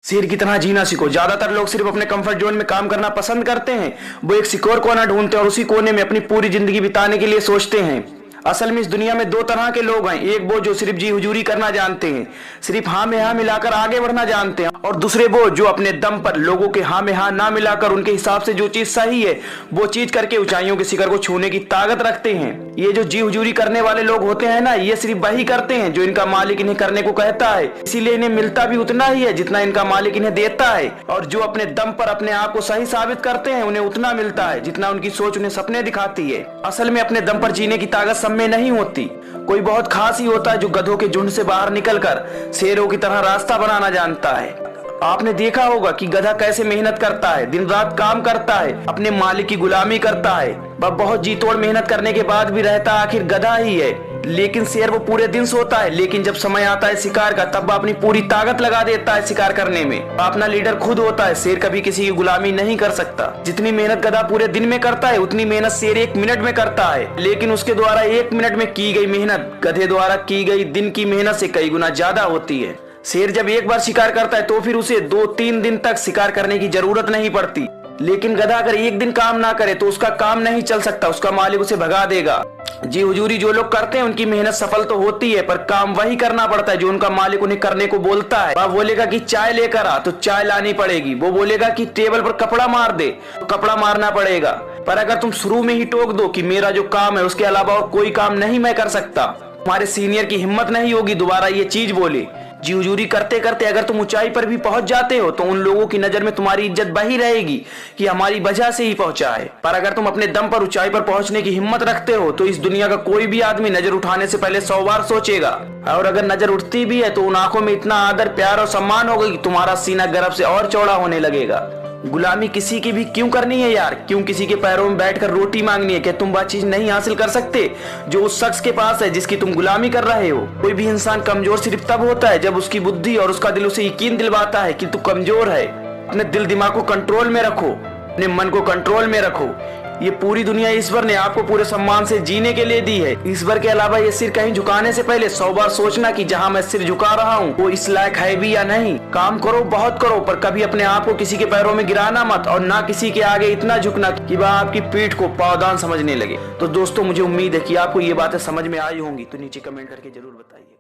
शेर की तरह जीना सीखो। ज्यादातर लोग सिर्फ अपने कंफर्ट जोन में काम करना पसंद करते हैं। वो एक सिक्योर कोना ढूंढते हैं और उसी कोने में अपनी पूरी जिंदगी बिताने के लिए सोचते हैं। असल में इस दुनिया में दो तरह के लोग हैं, एक वो जो सिर्फ जी हुजूरी करना जानते हैं, सिर्फ हाँ में हाँ मिलाकर आगे बढ़ना जानते हैं, और दूसरे वो जो अपने दम पर लोगों के हाँ में हाँ ना मिलाकर उनके हिसाब से जो चीज सही है वो चीज करके ऊंचाइयों के शिखर को छूने की ताकत रखते हैं। ये जो जी हुजूरी करने वाले लोग होते हैं ना, ये सिर्फ वही करते हैं जो इनका मालिक इन्हें करने को कहता है, इसीलिए इन्हें मिलता भी उतना ही है जितना इनका मालिक इन्हें देता है। और जो अपने दम पर अपने आप को सही साबित करते हैं उन्हें उतना मिलता है जितना उनकी सोच उन्हें सपने दिखाती है। असल में अपने दम पर जीने की ताकत सब में नहीं होती, कोई बहुत खास ही होता है जो गधों के झुंड से बाहर निकलकर शेरों की तरह रास्ता बनाना जानता है। आपने देखा होगा कि गधा कैसे मेहनत करता है, दिन रात काम करता है, अपने मालिक की गुलामी करता है। वह बहुत जी तोड़ मेहनत करने के बाद भी रहता आखिर गधा ही है। लेकिन शेर वो पूरे दिन सोता है, लेकिन जब समय आता है शिकार का तब वह अपनी पूरी ताकत लगा देता है शिकार करने में। अपना लीडर खुद होता है, शेर कभी किसी की गुलामी नहीं कर सकता। जितनी मेहनत गधा पूरे दिन में करता है उतनी मेहनत शेर 1 मिनट में करता है, लेकिन उसके द्वारा 1 मिनट में की गई मेहनत गधे द्वारा की गई दिन की मेहनत से कई गुना ज्यादा होती है। शेर जब एक बार शिकार करता है तो फिर उसे 2-3 दिन तक शिकार करने की जरूरत नहीं पड़ती, लेकिन गधा अगर एक दिन काम ना करे तो उसका काम नहीं चल सकता, उसका मालिक उसे भगा देगा। जी हुजूरी जो लोग करते हैं उनकी मेहनत सफल तो होती है, पर काम वही करना पड़ता है जो उनका मालिक उन्हें करने को बोलता है। वह बोलेगा कि चाय लेकर आ तो चाय लानी पड़ेगी, वो बोलेगा कि टेबल पर कपड़ा मार दे तो कपड़ा मारना पड़ेगा। पर अगर तुम शुरू में ही टोक दो कि मेरा जो काम है उसके अलावा और कोई काम नहीं मैं कर सकता, तुम्हारे सीनियर की हिम्मत नहीं होगी दोबारा ये चीज बोले। जी हुजूरी करते करते अगर तुम ऊंचाई पर भी पहुंच जाते हो तो उन लोगों की नजर में तुम्हारी इज्जत वही रहेगी कि हमारी वजह से ही पहुंचा है। पर अगर तुम अपने दम पर ऊंचाई पर पहुंचने की हिम्मत रखते हो तो इस दुनिया का कोई भी आदमी नजर उठाने से पहले 100 बार सोचेगा, और अगर नजर उठती भी है तो उन आंखों में इतना आदर प्यार और सम्मान होगा कि तुम्हारा सीना गर्व से और चौड़ा होने लगेगा। गुलामी किसी की भी क्यों करनी है यार? क्यों किसी के पैरों में बैठकर रोटी मांगनी है? क्या तुम वह चीज नहीं हासिल कर सकते जो उस शख्स के पास है जिसकी तुम गुलामी कर रहे हो? कोई भी इंसान कमजोर सिर्फ तब होता है जब उसकी बुद्धि और उसका दिल उसे यकीन दिलवाता है कि तू कमजोर है। अपने दिल दिमाग को कंट्रोल में रखो, अपने मन को कंट्रोल में रखो। ये पूरी दुनिया ईश्वर ने आपको पूरे सम्मान से जीने के लिए दी है। ईश्वर के अलावा ये सिर कहीं झुकाने से पहले 100 बार सोचना कि जहां मैं सिर झुका रहा हूँ वो इस लायक है भी या नहीं। काम करो, बहुत करो, पर कभी अपने आप को किसी के पैरों में गिराना मत, और ना किसी के आगे इतना झुकना कि वह आपकी पीठ को पावदान समझने लगे। तो दोस्तों मुझे उम्मीद है कि आपको ये बातें समझ में आई होंगी, तो नीचे कमेंट करके जरूर बताइए।